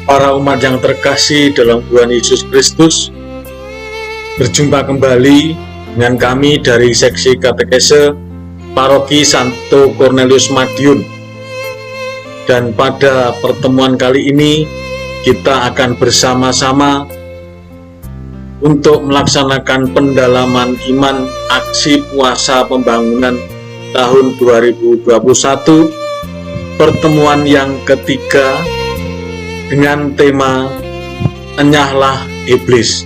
Para umat yang terkasih dalam Tuhan Yesus Kristus, berjumpa kembali dengan kami dari seksi katekese Paroki Santo Cornelius Madiun. Dan pada pertemuan kali ini kita akan bersama-sama untuk melaksanakan pendalaman iman aksi puasa pembangunan tahun 2021, pertemuan yang ketiga dengan tema Enyahlah Iblis.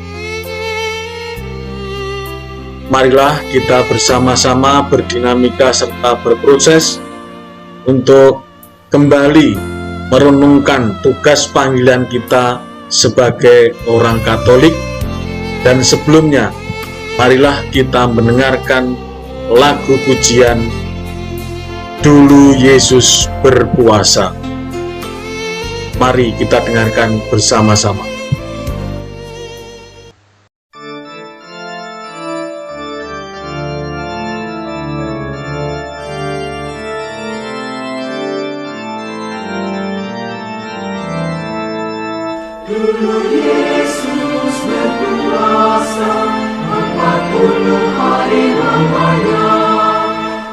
Marilah kita bersama-sama berdinamika serta berproses untuk kembali merenungkan tugas panggilan kita sebagai orang Katolik. Dan sebelumnya, marilah kita mendengarkan lagu pujian Dulu Yesus Berpuasa. Mari kita dengarkan bersama-sama. Dulu Yesus berpuasa 40 hari lamanya.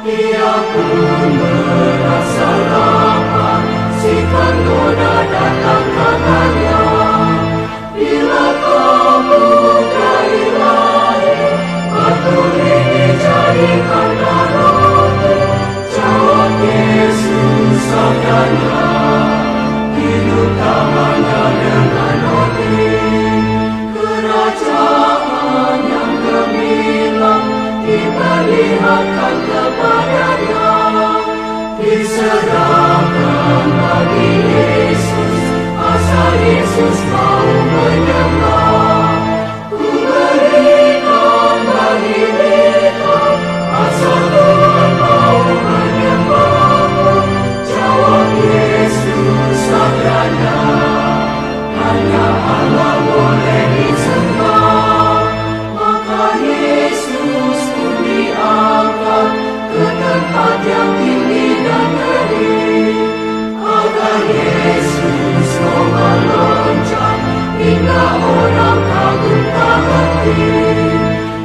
Ia pun merasa lapar, si penggoda datang katanya, bila kamu gairah, batu ini jadikanlah roti. Jawab Yesus sabdanya, hidup tak hanya dengan roti. Kerajaan yang gemilang diperlihatkan kepadanya, diserahkan bagi Yesus, asal Yesus mau menyembah. Ku berikan bagi mereka, asal Tuhan mau menyembahku. Jawab Yesus sabdanya, hanya Allah boleh disembah. Maka Yesus pun diangkat ke tempat yang tinggi dan ngeri, agar Yesus mau meloncat hingga orang kagum tak henti.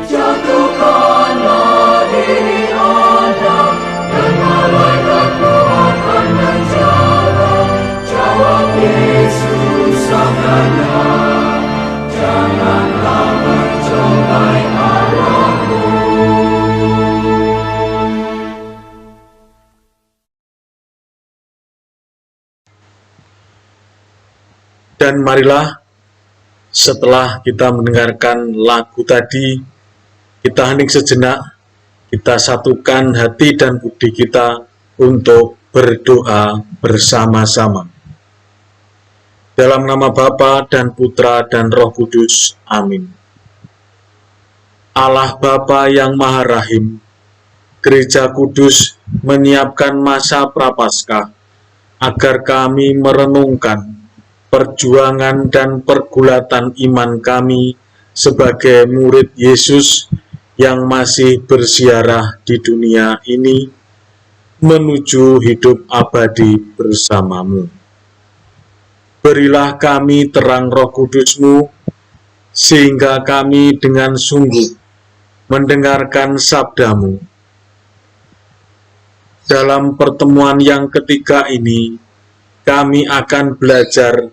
Jatuhkanlah diri Anda dan malaikatmu akan menjaga. Jawab Yesus sabdanya, janganlah mencobai Allahmu. Dan marilah setelah kita mendengarkan lagu tadi, kita hening sejenak, kita satukan hati dan budi kita untuk berdoa bersama-sama. Dalam nama Bapa dan Putra dan Roh Kudus. Amin. Allah Bapa yang Maha Rahim, Gereja Kudus menyiapkan masa Prapaskah agar kami merenungkan perjuangan dan pergulatan iman kami sebagai murid Yesus yang masih bersiarah di dunia ini menuju hidup abadi bersamamu. Berilah kami terang Roh Kudus-Mu, sehingga kami dengan sungguh mendengarkan sabda-Mu. Dalam pertemuan yang ketiga ini, kami akan belajar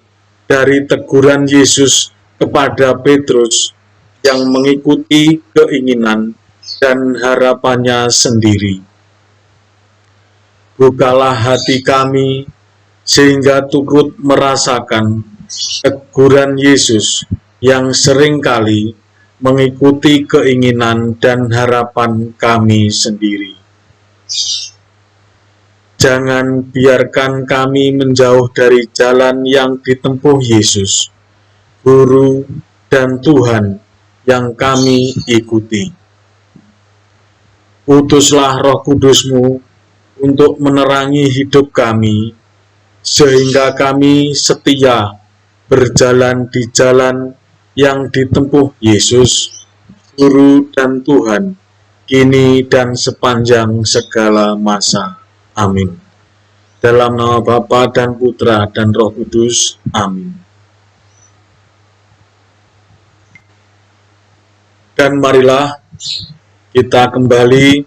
dari teguran Yesus kepada Petrus yang mengikuti keinginan dan harapannya sendiri. Bukalah hati kami sehingga turut merasakan teguran Yesus yang seringkali mengikuti keinginan dan harapan kami sendiri. Jangan biarkan kami menjauh dari jalan yang ditempuh Yesus, Guru dan Tuhan yang kami ikuti. Utuslah Roh Kudus-Mu untuk menerangi hidup kami, sehingga kami setia berjalan di jalan yang ditempuh Yesus, Guru dan Tuhan, kini dan sepanjang segala masa. Amin. Dalam nama Bapa dan Putra dan Roh Kudus. Amin. Dan marilah kita kembali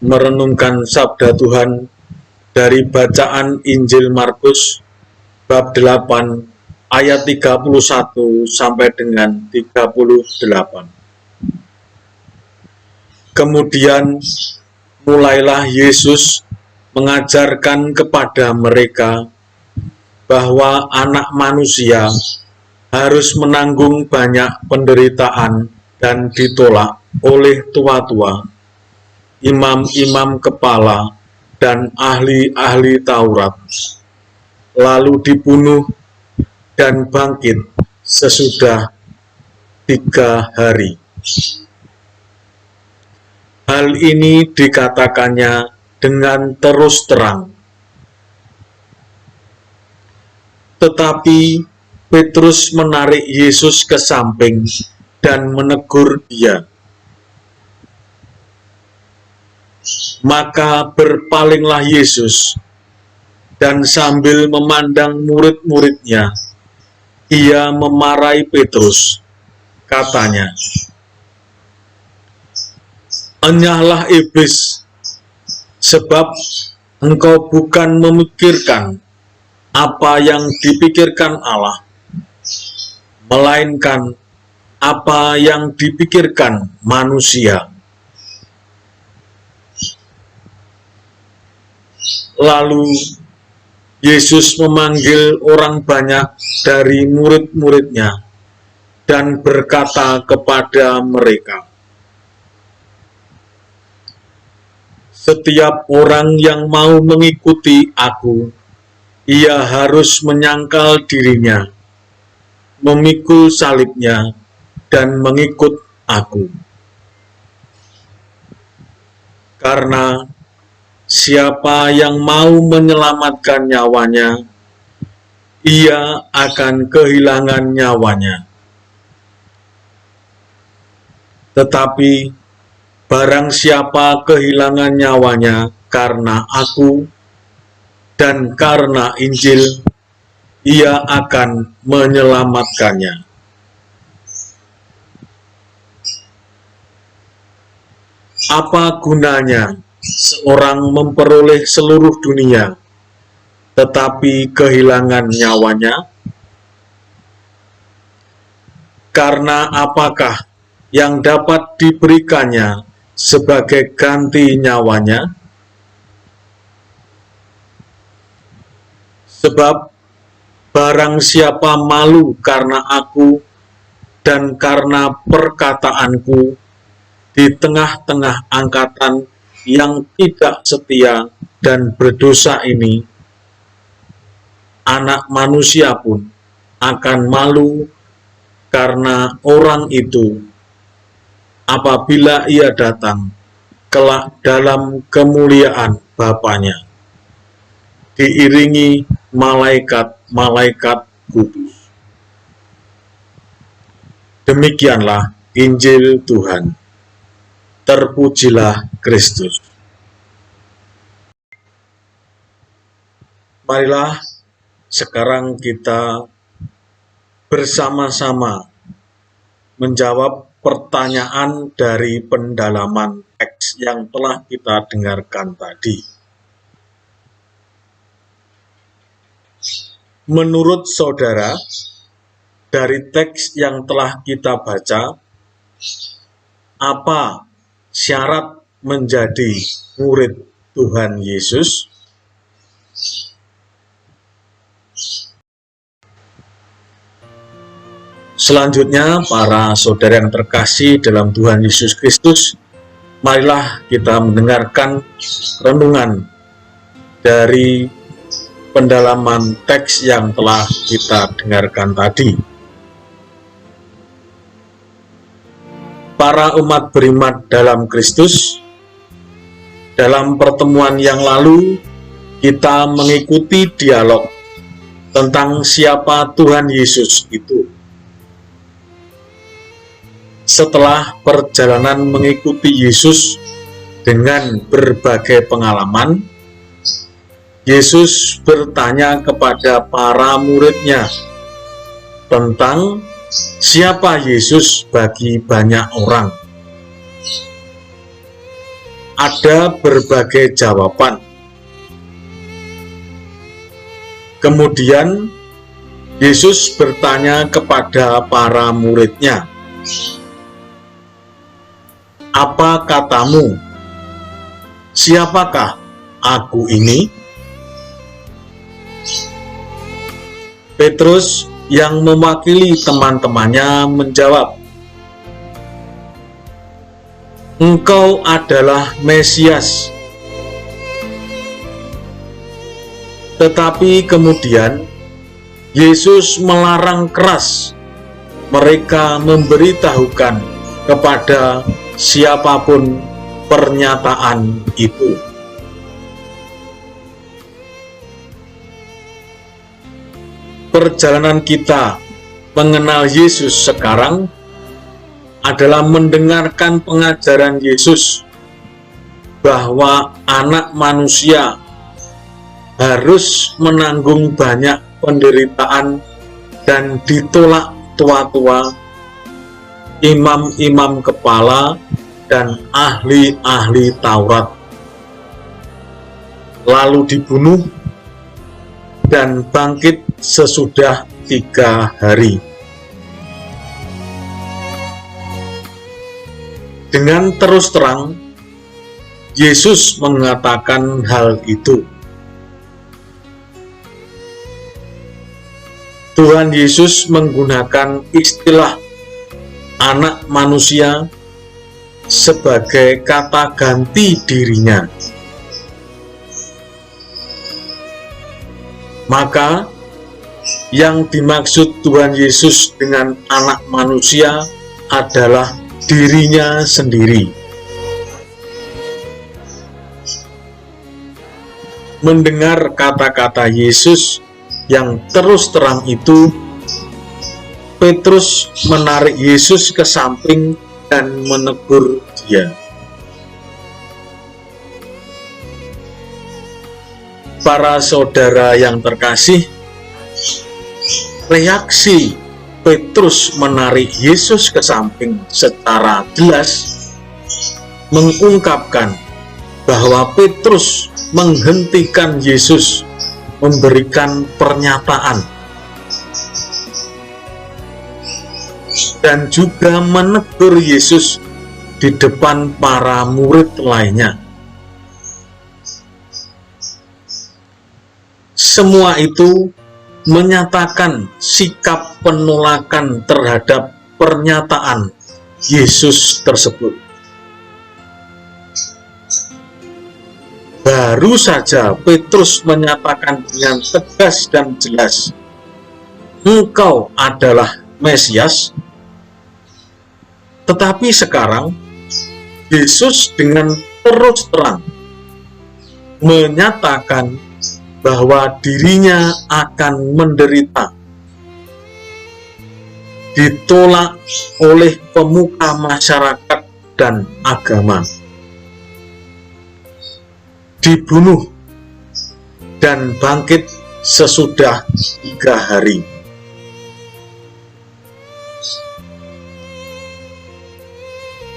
merenungkan sabda Tuhan dari bacaan Injil Markus bab 8 ayat 31 sampai dengan 38. Kemudian mulailah Yesus mengajarkan kepada mereka bahwa anak manusia harus menanggung banyak penderitaan dan ditolak oleh tua-tua, imam-imam kepala, dan ahli-ahli Taurat, lalu dibunuh dan bangkit sesudah 3 hari. Hal ini dikatakannya dengan terus terang. Tetapi Petrus menarik Yesus ke samping dan menegur dia. Maka berpalinglah Yesus, dan sambil memandang murid-muridnya, ia memarahi Petrus. Katanya, "Enyahlah iblis, sebab engkau bukan memikirkan apa yang dipikirkan Allah, melainkan apa yang dipikirkan manusia." Lalu Yesus memanggil orang banyak dari murid-muridnya dan berkata kepada mereka, "Setiap orang yang mau mengikuti Aku, ia harus menyangkal dirinya, memikul salibnya, dan mengikut Aku. Karena siapa yang mau menyelamatkan nyawanya, ia akan kehilangan nyawanya. Tetapi barang siapa kehilangan nyawanya karena Aku dan karena Injil, ia akan menyelamatkannya." Apa gunanya seorang memperoleh seluruh dunia, tetapi kehilangan nyawanya? Karena apakah yang dapat diberikannya sebagai ganti nyawanya? Sebab barang siapa malu karena Aku dan karena perkataanku di tengah-tengah angkatan yang tidak setia dan berdosa ini, Anak Manusia pun akan malu karena orang itu apabila ia datang kelak dalam kemuliaan Bapanya, diiringi malaikat-malaikat kudus. Demikianlah Injil Tuhan. Terpujilah Kristus. Marilah sekarang kita bersama-sama menjawab pertanyaan dari pendalaman teks yang telah kita dengarkan tadi. Menurut saudara, dari teks yang telah kita baca, apa syarat menjadi murid Tuhan Yesus? Selanjutnya, para saudara yang terkasih dalam Tuhan Yesus Kristus, marilah kita mendengarkan renungan dari pendalaman teks yang telah kita dengarkan tadi. Para umat beriman dalam Kristus, dalam pertemuan yang lalu kita mengikuti dialog tentang siapa Tuhan Yesus itu. Setelah perjalanan mengikuti Yesus dengan berbagai pengalaman, Yesus bertanya kepada para muridnya tentang siapa Yesus bagi banyak orang. Ada berbagai jawaban. Kemudian Yesus bertanya kepada para murid-Nya, "Apa katamu? Siapakah aku ini?" Petrus yang mewakili teman-temannya menjawab, "Engkau adalah Mesias." Tetapi kemudian Yesus melarang keras mereka memberitahukan kepada siapapun pernyataan itu. Perjalanan kita mengenal Yesus sekarang adalah mendengarkan pengajaran Yesus bahwa anak manusia harus menanggung banyak penderitaan dan ditolak tua-tua, imam-imam kepala, dan ahli-ahli Taurat, lalu dibunuh dan bangkit sesudah 3 hari. Dengan terus terang, Yesus mengatakan hal itu. Tuhan Yesus menggunakan istilah anak manusia sebagai kata ganti dirinya. Maka yang dimaksud Tuhan Yesus dengan anak manusia adalah dirinya sendiri. Mendengar kata-kata Yesus yang terus terang itu, Petrus menarik Yesus ke samping dan menegur dia. Para saudara yang terkasih, reaksi Petrus menarik Yesus ke samping secara jelas mengungkapkan bahwa Petrus menghentikan Yesus memberikan pernyataan dan juga menegur Yesus di depan para murid lainnya. Semua itu menyatakan sikap penolakan terhadap pernyataan Yesus tersebut. Baru saja Petrus menyatakan dengan tegas dan jelas, "Engkau adalah Mesias." Tetapi sekarang Yesus dengan terus terang menyatakan bahwa dirinya akan menderita, ditolak oleh pemuka masyarakat dan agama, dibunuh, dan bangkit sesudah 3 hari.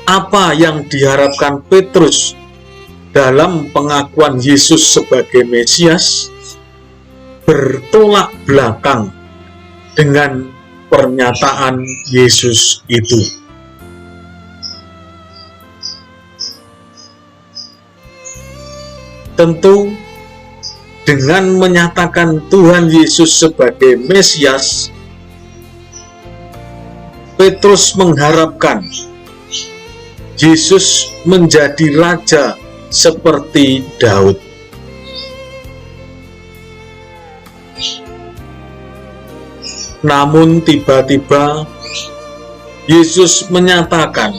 Apa yang diharapkan Petrus dalam pengakuan Yesus sebagai Mesias bertolak belakang dengan pernyataan Yesus itu. Tentu, dengan menyatakan Tuhan Yesus sebagai Mesias, Petrus mengharapkan Yesus menjadi raja seperti Daud. Namun tiba-tiba Yesus menyatakan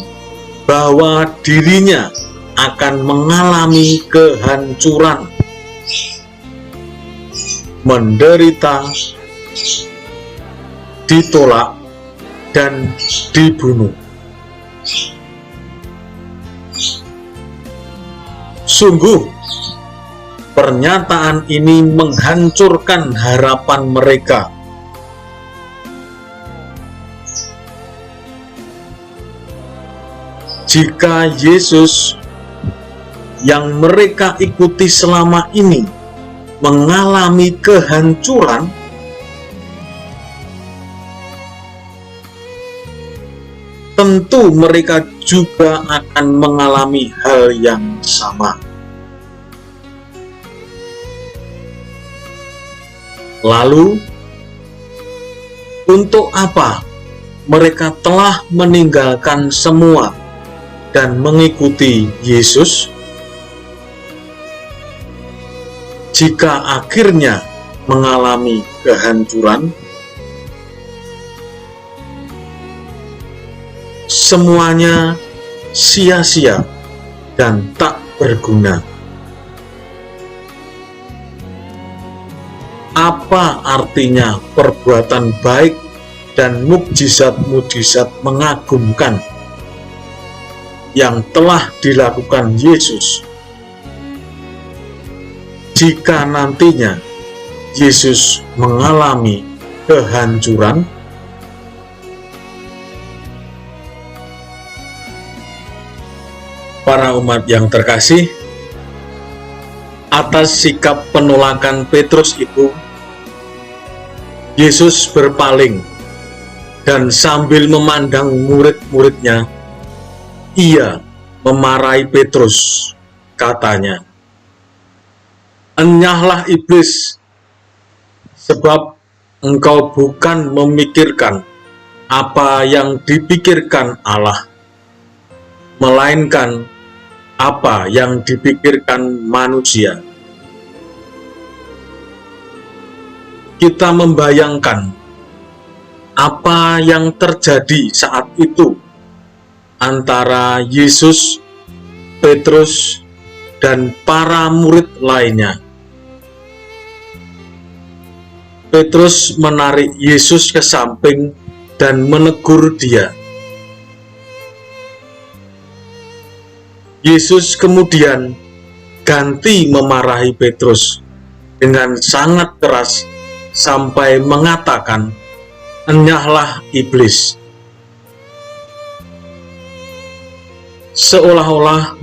bahwa dirinya akan mengalami kehancuran, menderita, ditolak, dan dibunuh. Sungguh, pernyataan ini menghancurkan harapan mereka. jika Yesus yang mereka ikuti selama ini mengalami kehancuran, tentu mereka juga akan mengalami hal yang sama. Lalu, untuk apa mereka telah meninggalkan semua dan mengikuti Yesus? Jika akhirnya mengalami kehancuran, semuanya sia-sia dan tak berguna. Apa artinya perbuatan baik dan mukjizat-mukjizat mengagumkan yang telah dilakukan Yesus jika nantinya Yesus mengalami kehancuran? Para umat yang terkasih, atas sikap penolakan Petrus itu, Yesus berpaling dan sambil memandang murid-muridnya, Ia memarahi Petrus, katanya, "Enyahlah iblis, sebab engkau bukan memikirkan apa yang dipikirkan Allah, melainkan apa yang dipikirkan manusia." Kita membayangkan apa yang terjadi saat itu antara Yesus, Petrus, dan para murid lainnya. Petrus menarik Yesus ke samping dan menegur dia. Yesus kemudian ganti memarahi Petrus dengan sangat keras sampai mengatakan, "Enyahlah iblis." Seolah-olah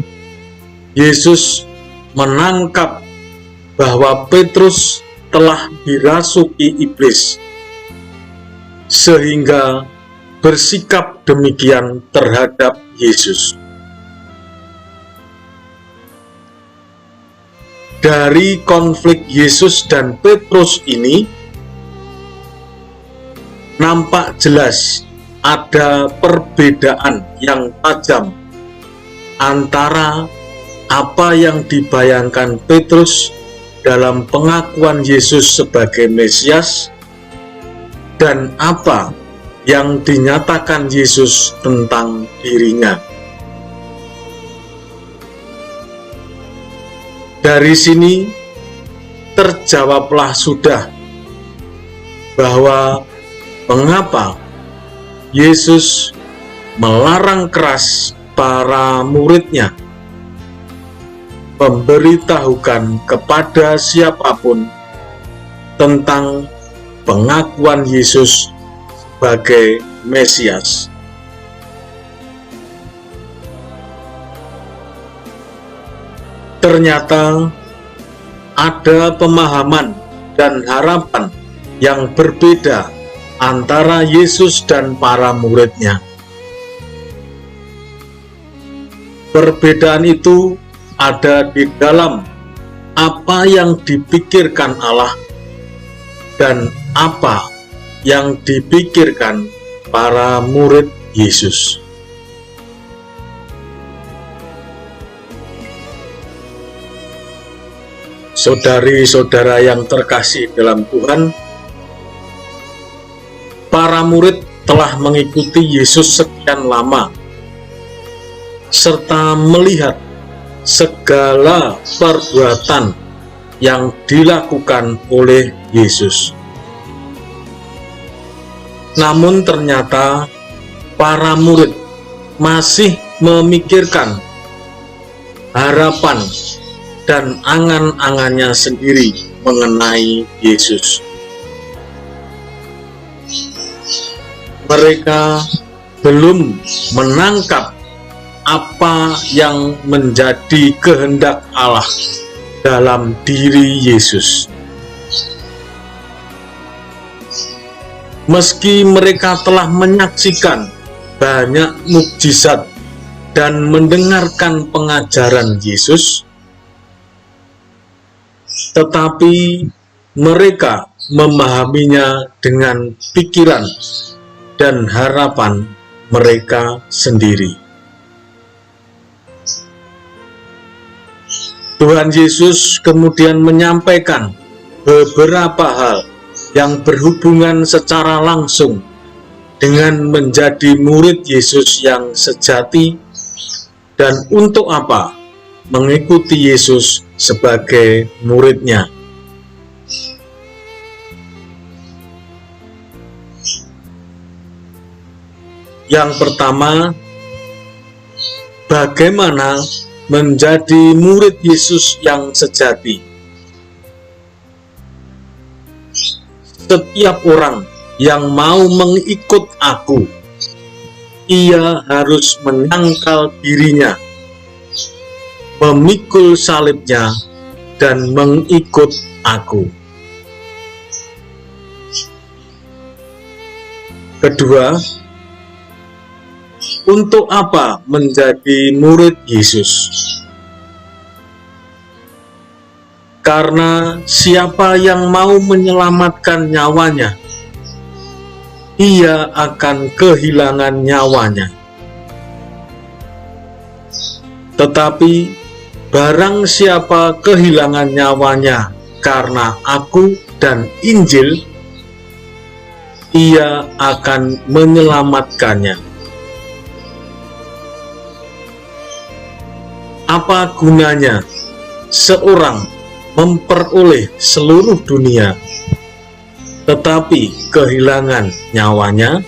Yesus menangkap bahwa Petrus telah dirasuki iblis, sehingga bersikap demikian terhadap Yesus. Dari konflik Yesus dan Petrus ini, nampak jelas ada perbedaan yang tajam antara apa yang dibayangkan Petrus dalam pengakuan Yesus sebagai Mesias dan apa yang dinyatakan Yesus tentang dirinya. Dari sini terjawablah sudah bahwa mengapa Yesus melarang keras para muridnya memberitahukan kepada siapapun tentang pengakuan Yesus sebagai Mesias. Ternyata ada pemahaman dan harapan yang berbeda antara Yesus dan para muridnya. Perbedaan itu ada di dalam apa yang dipikirkan Allah dan apa yang dipikirkan para murid Yesus. Saudari-saudara yang terkasih dalam Tuhan, para murid telah mengikuti Yesus sekian lama, serta melihat segala perbuatan yang dilakukan oleh Yesus. Namun ternyata para murid masih memikirkan harapan dan angan-angannya sendiri mengenai Yesus. Mereka belum menangkap apa yang menjadi kehendak Allah dalam diri Yesus. Meski mereka telah menyaksikan banyak mukjizat dan mendengarkan pengajaran Yesus, tetapi mereka memahaminya dengan pikiran dan harapan mereka sendiri. Tuhan Yesus kemudian menyampaikan beberapa hal yang berhubungan secara langsung dengan menjadi murid Yesus yang sejati dan untuk apa mengikuti Yesus sebagai muridnya. Yang pertama, bagaimana menjadi murid Yesus yang sejati. Setiap orang yang mau mengikut aku, ia harus menyangkal dirinya, memikul salibnya, dan mengikut aku. Kedua, untuk apa menjadi murid Yesus? Karena siapa yang mau menyelamatkan nyawanya, ia akan kehilangan nyawanya. Tetapi barang siapa kehilangan nyawanya karena aku dan Injil, ia akan menyelamatkannya. Apa gunanya seorang memperoleh seluruh dunia tetapi kehilangan nyawanya?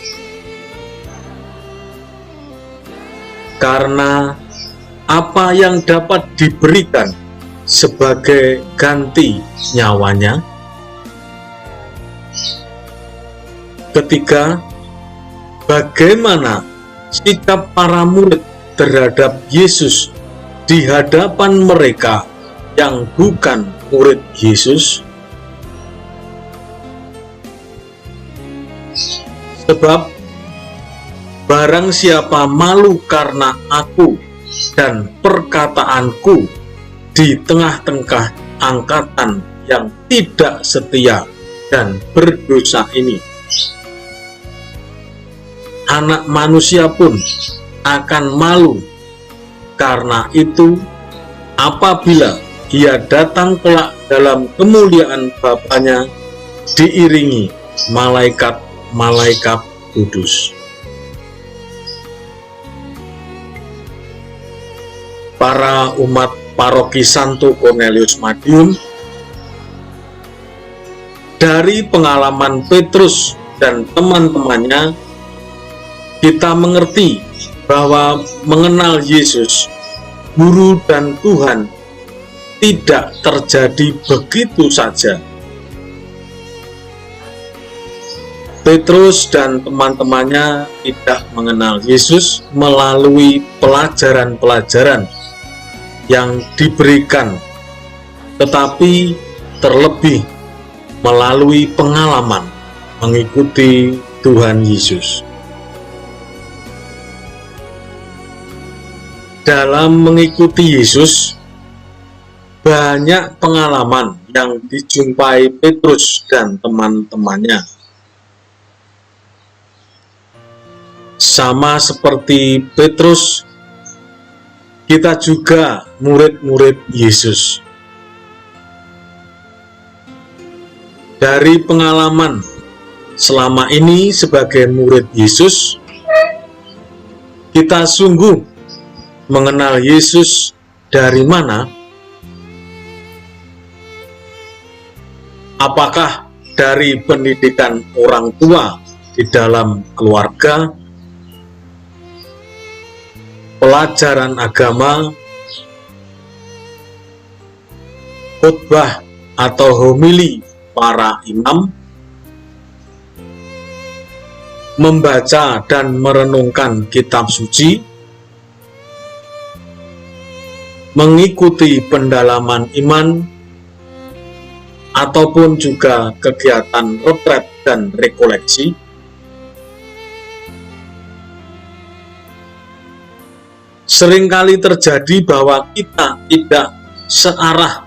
Karena apa yang dapat diberikan sebagai ganti nyawanya? Ketiga, bagaimana sikap para murid terhadap Yesus di hadapan mereka yang bukan murid Yesus? Sebab barang siapa malu karena aku dan perkataanku di tengah-tengah angkatan yang tidak setia dan berdosa ini, Anak Manusia pun akan malu karena itu apabila ia datang kelak dalam kemuliaan Bapanya diiringi malaikat-malaikat kudus. Para umat paroki Santo Cornelius Madiun, dari pengalaman Petrus dan teman-temannya, kita mengerti bahwa mengenal Yesus, Guru dan Tuhan, tidak terjadi begitu saja. Petrus dan teman-temannya tidak mengenal Yesus melalui pelajaran-pelajaran yang diberikan, tetapi terlebih melalui pengalaman mengikuti Tuhan Yesus. Dalam mengikuti Yesus, banyak pengalaman yang dijumpai Petrus dan teman-temannya. Sama seperti Petrus, kita juga murid-murid Yesus. Dari pengalaman selama ini sebagai murid Yesus, kita sungguh mengenal Yesus dari mana? Apakah dari pendidikan orang tua di dalam keluarga, pelajaran agama, khotbah atau homili para imam, membaca dan merenungkan kitab suci, mengikuti pendalaman iman, ataupun juga kegiatan retret dan rekoleksi, seringkali terjadi bahwa kita tidak searah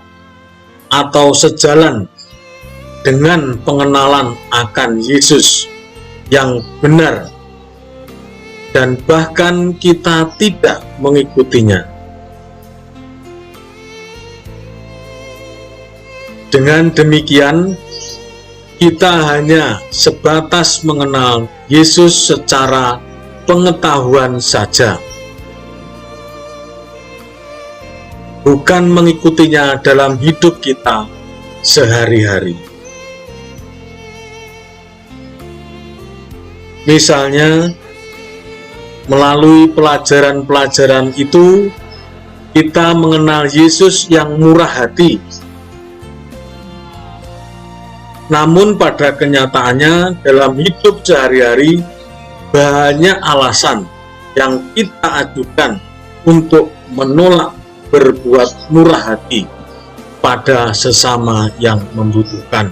atau sejalan dengan pengenalan akan Yesus yang benar, dan bahkan kita tidak mengikutinya. Dengan demikian, kita hanya sebatas mengenal Yesus secara pengetahuan saja, bukan mengikutinya dalam hidup kita sehari-hari. Misalnya, melalui pelajaran-pelajaran itu, kita mengenal Yesus yang murah hati. Namun pada kenyataannya dalam hidup sehari-hari, banyak alasan yang kita ajukan untuk menolak berbuat murah hati pada sesama yang membutuhkan.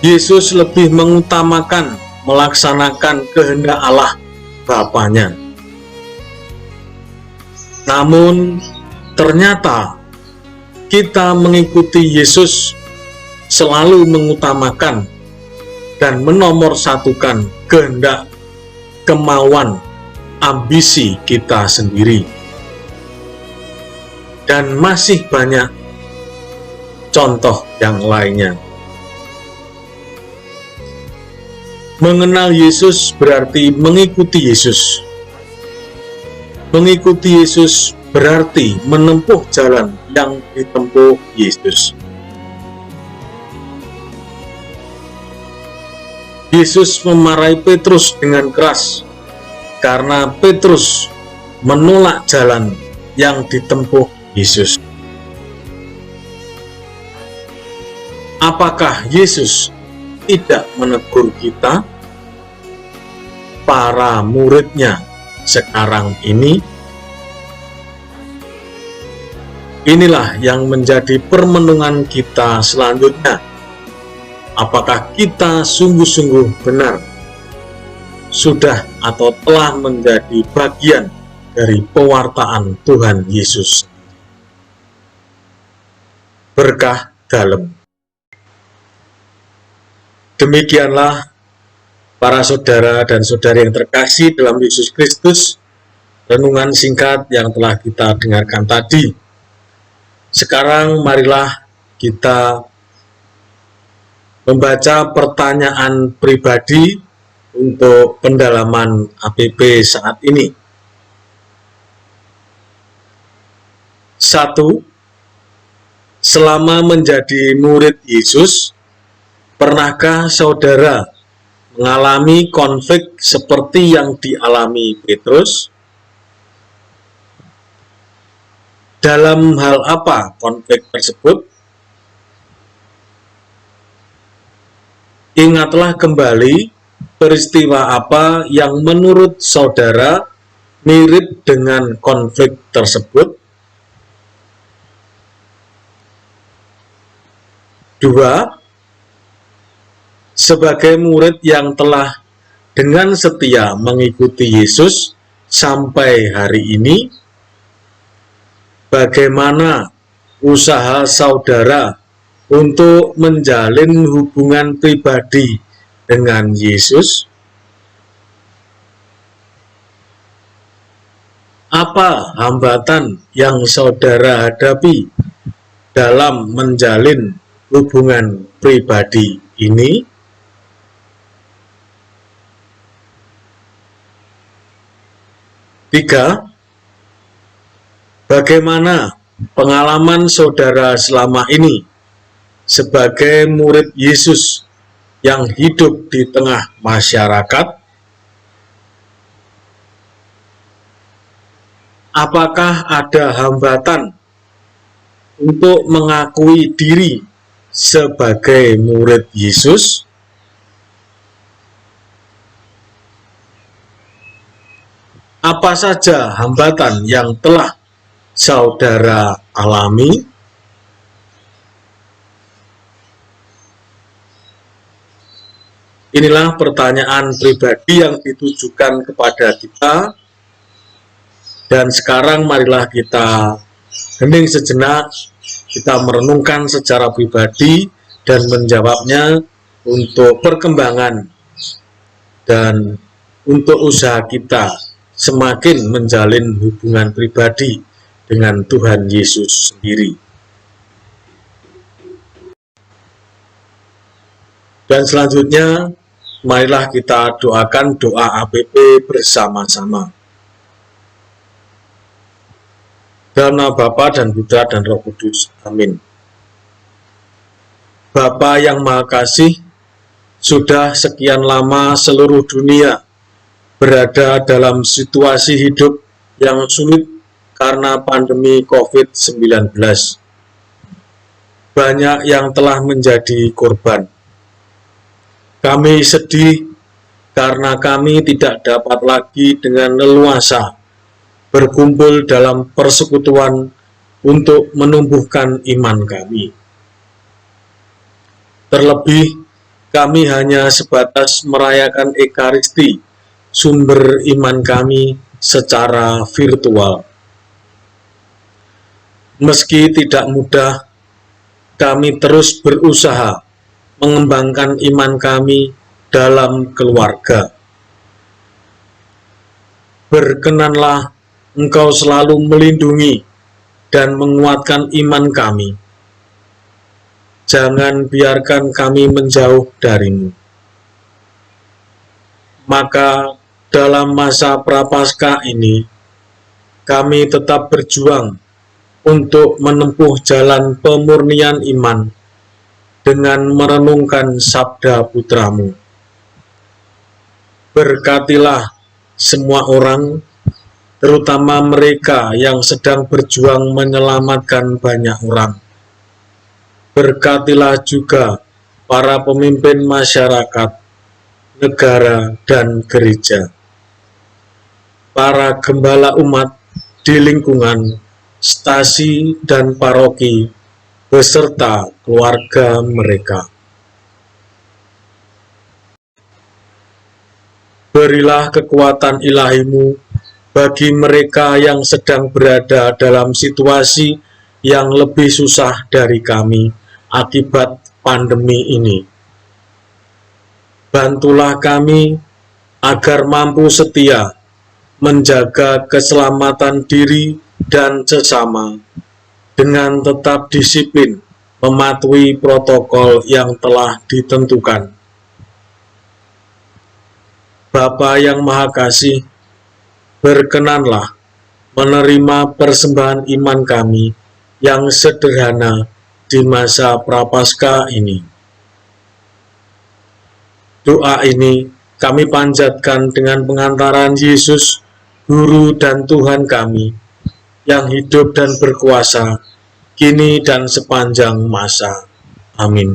Yesus lebih mengutamakan melaksanakan kehendak Allah Bapanya. Namun ternyata kita mengikuti Yesus selalu mengutamakan dan menomorsatukan kehendak, kemauan, ambisi kita sendiri. Dan masih banyak contoh yang lainnya. Mengenal Yesus berarti mengikuti Yesus. Mengikuti Yesus berarti menempuh jalan yang ditempuh Yesus. Yesus memarahi Petrus dengan keras karena Petrus menolak jalan yang ditempuh Yesus. Apakah Yesus tidak menegur kita, para muridnya sekarang ini? Inilah yang menjadi permenungan kita selanjutnya. Apakah kita sungguh-sungguh benar sudah atau telah menjadi bagian dari pewartaan Tuhan Yesus? Berkah dalam. Demikianlah para saudara dan saudari yang terkasih dalam Yesus Kristus, renungan singkat yang telah kita dengarkan tadi. Sekarang marilah kita membaca pertanyaan pribadi untuk pendalaman APP saat ini. 1. Selama menjadi murid Yesus, pernahkah saudara mengalami konflik seperti yang dialami Petrus? Dalam hal apa konflik tersebut? Ingatlah kembali peristiwa apa yang menurut saudara mirip dengan konflik tersebut. 2. Sebagai murid yang telah dengan setia mengikuti Yesus sampai hari ini, bagaimana usaha saudara untuk menjalin hubungan pribadi dengan Yesus? Apa hambatan yang saudara hadapi dalam menjalin hubungan pribadi ini? 3. Bagaimana pengalaman saudara selama ini sebagai murid Yesus yang hidup di tengah masyarakat? Apakah ada hambatan untuk mengakui diri sebagai murid Yesus? Apa saja hambatan yang telah saudara alami? Inilah pertanyaan pribadi yang ditujukan kepada kita. Dan sekarang marilah kita hening sejenak, kita merenungkan secara pribadi dan menjawabnya untuk perkembangan dan untuk usaha kita semakin menjalin hubungan pribadi dengan Tuhan Yesus sendiri. Dan selanjutnya, marilah kita doakan doa APP bersama-sama. Dalam nama Bapa dan Putra dan Roh Kudus. Amin. Bapa yang Maha Kasih, sudah sekian lama seluruh dunia berada dalam situasi hidup yang sulit karena pandemi COVID-19. Banyak yang telah menjadi korban. Kami sedih karena kami tidak dapat lagi dengan leluasa berkumpul dalam persekutuan untuk menumbuhkan iman kami. Terlebih, kami hanya sebatas merayakan Ekaristi, sumber iman kami, secara virtual. Meski tidak mudah, kami terus berusaha mengembangkan iman kami dalam keluarga. Berkenanlah Engkau selalu melindungi dan menguatkan iman kami. Jangan biarkan kami menjauh darimu. Maka dalam masa Prapaskah ini, kami tetap berjuang untuk menempuh jalan pemurnian iman dengan merenungkan sabda Putramu. Berkatilah semua orang, terutama mereka yang sedang berjuang menyelamatkan banyak orang. Berkatilah juga para pemimpin masyarakat, negara, dan gereja, para gembala umat di lingkungan, stasi, dan paroki, beserta keluarga mereka. Berilah kekuatan ilahi-Mu bagi mereka yang sedang berada dalam situasi yang lebih susah dari kami akibat pandemi ini. Bantulah kami agar mampu setia menjaga keselamatan diri dan sesama dengan tetap disiplin mematuhi protokol yang telah ditentukan. Bapa yang Maha Kasih, berkenanlah menerima persembahan iman kami yang sederhana di masa Prapaskah ini. Doa ini kami panjatkan dengan pengantaran Yesus, Guru dan Tuhan kami, yang hidup dan berkuasa, kini dan sepanjang masa. Amin.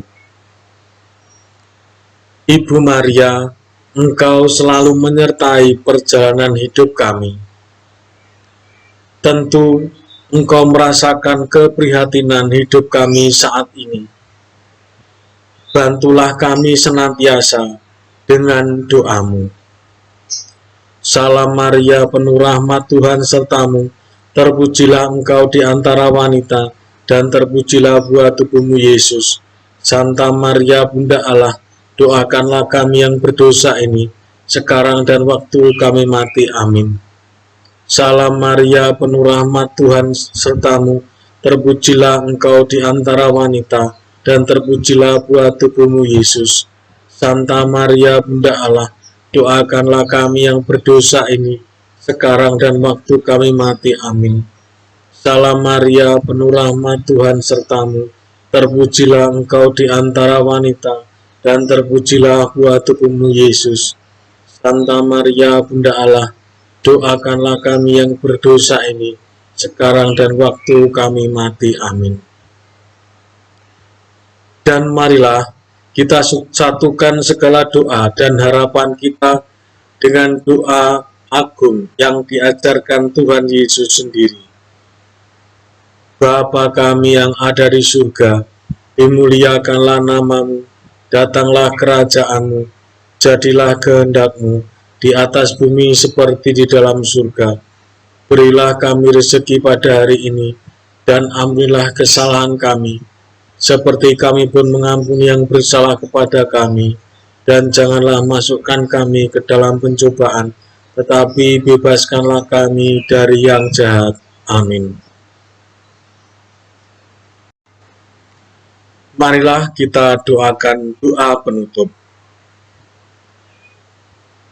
Ibu Maria, Engkau selalu menyertai perjalanan hidup kami. Tentu Engkau merasakan keprihatinan hidup kami saat ini. Bantulah kami senantiasa dengan doa-Mu. Salam Maria, penuh rahmat, Tuhan sertamu. Terpujilah Engkau di antara wanita, dan terpujilah buah tubuhmu Yesus. Santa Maria, Bunda Allah, doakanlah kami yang berdosa ini, sekarang dan waktu kami mati. Amin. Salam Maria, penuh rahmat, Tuhan sertamu. Terpujilah Engkau di antara wanita, dan terpujilah buah tubuhmu Yesus. Santa Maria, Bunda Allah, doakanlah kami yang berdosa ini, sekarang dan waktu kami mati. Amin. Salam Maria, penuh rahmat, Tuhan sertamu. Terpujilah Engkau di antara wanita, dan terpujilah buah tubuhmu Yesus. Santa Maria, Bunda Allah, doakanlah kami yang berdosa ini, sekarang dan waktu kami mati. Amin. Dan marilah kita satukan segala doa dan harapan kita dengan doa agung yang diajarkan Tuhan Yesus sendiri. Bapa kami yang ada di surga, dimuliakanlah namamu, datanglah kerajaanmu, jadilah kehendak-Mu di atas bumi seperti di dalam surga. Berilah kami rezeki pada hari ini, dan ampunilah kesalahan kami, seperti kami pun mengampuni yang bersalah kepada kami. Dan janganlah masukkan kami ke dalam pencobaan, tetapi bebaskanlah kami dari yang jahat. Amin. Marilah kita doakan doa penutup.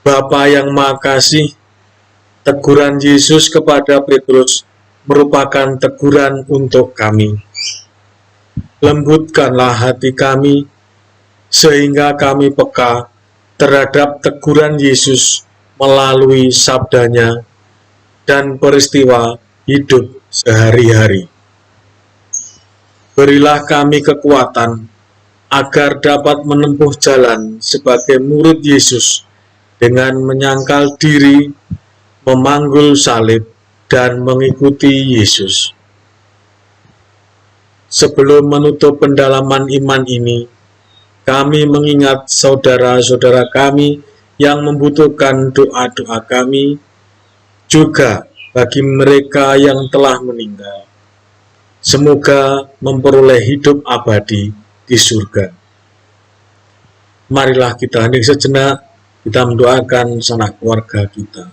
Bapa yang Maha Kasih, teguran Yesus kepada Petrus merupakan teguran untuk kami. Lembutkanlah hati kami, sehingga kami peka terhadap teguran Yesus melalui sabdanya dan peristiwa hidup sehari-hari. Berilah kami kekuatan agar dapat menempuh jalan sebagai murid Yesus dengan menyangkal diri, memanggul salib, dan mengikuti Yesus. Sebelum menutup pendalaman iman ini, kami mengingat saudara-saudara kami yang membutuhkan doa-doa kami, juga bagi mereka yang telah meninggal. Semoga memperoleh hidup abadi di surga. Marilah kita hening sejenak, kita mendoakan sanak keluarga kita.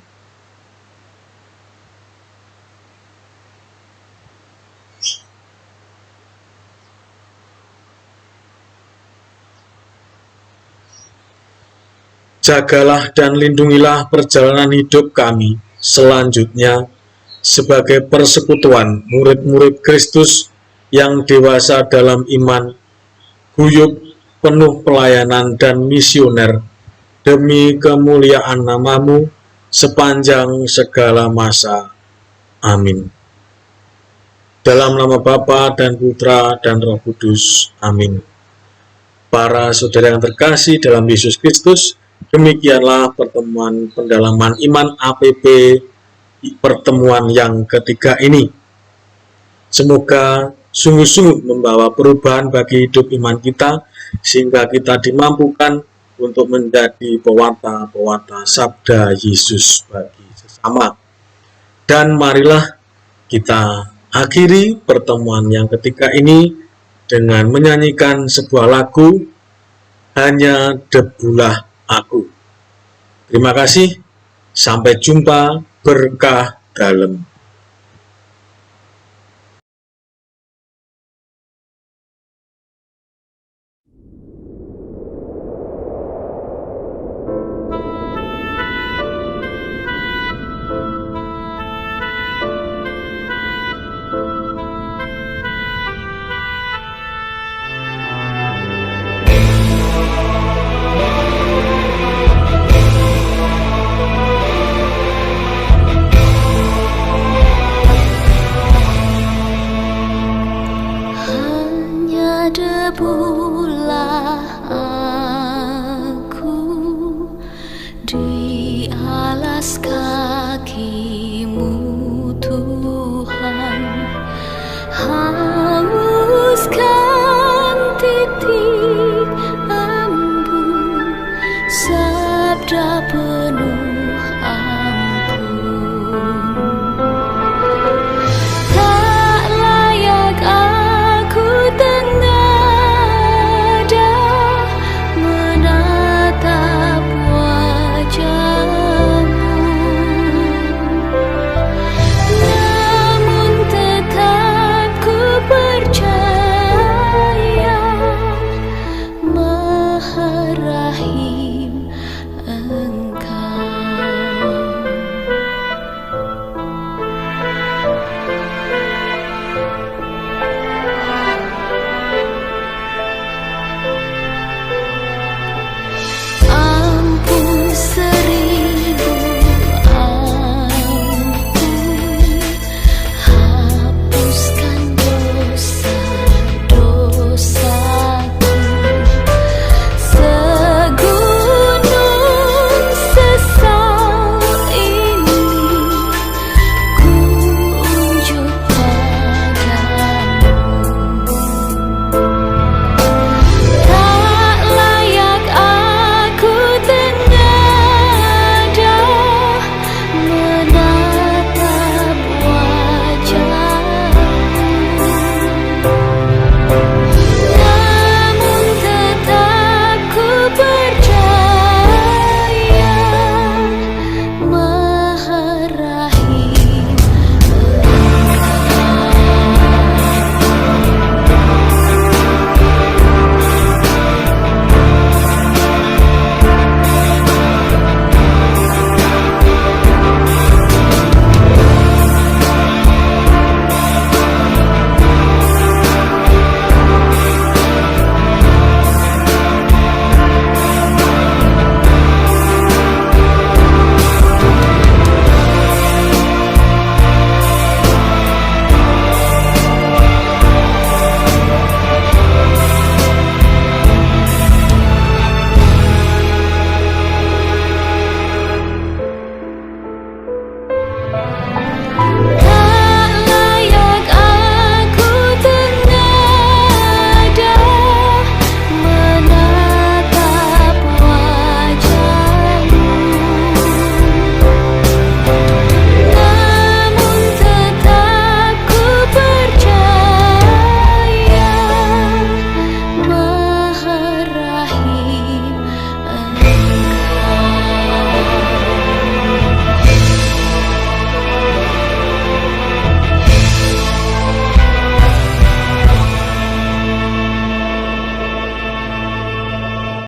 Jagalah dan lindungilah perjalanan hidup kami selanjutnya sebagai persekutuan murid-murid Kristus yang dewasa dalam iman, guyup, penuh pelayanan dan misioner, demi kemuliaan namamu sepanjang segala masa. Amin. Dalam nama Bapa dan Putra dan Roh Kudus. Amin. Para saudara yang terkasih dalam Yesus Kristus, demikianlah pertemuan pendalaman iman APP pertemuan yang ketiga ini. Semoga sungguh-sungguh membawa perubahan bagi hidup iman kita, sehingga kita dimampukan untuk menjadi pewarta-pewarta sabda Yesus bagi sesama. Dan marilah kita akhiri pertemuan yang ketiga ini dengan menyanyikan sebuah lagu, Hanya Debulah Aku. Terima kasih, sampai jumpa, berkah dalam. Debulah aku di alas kaki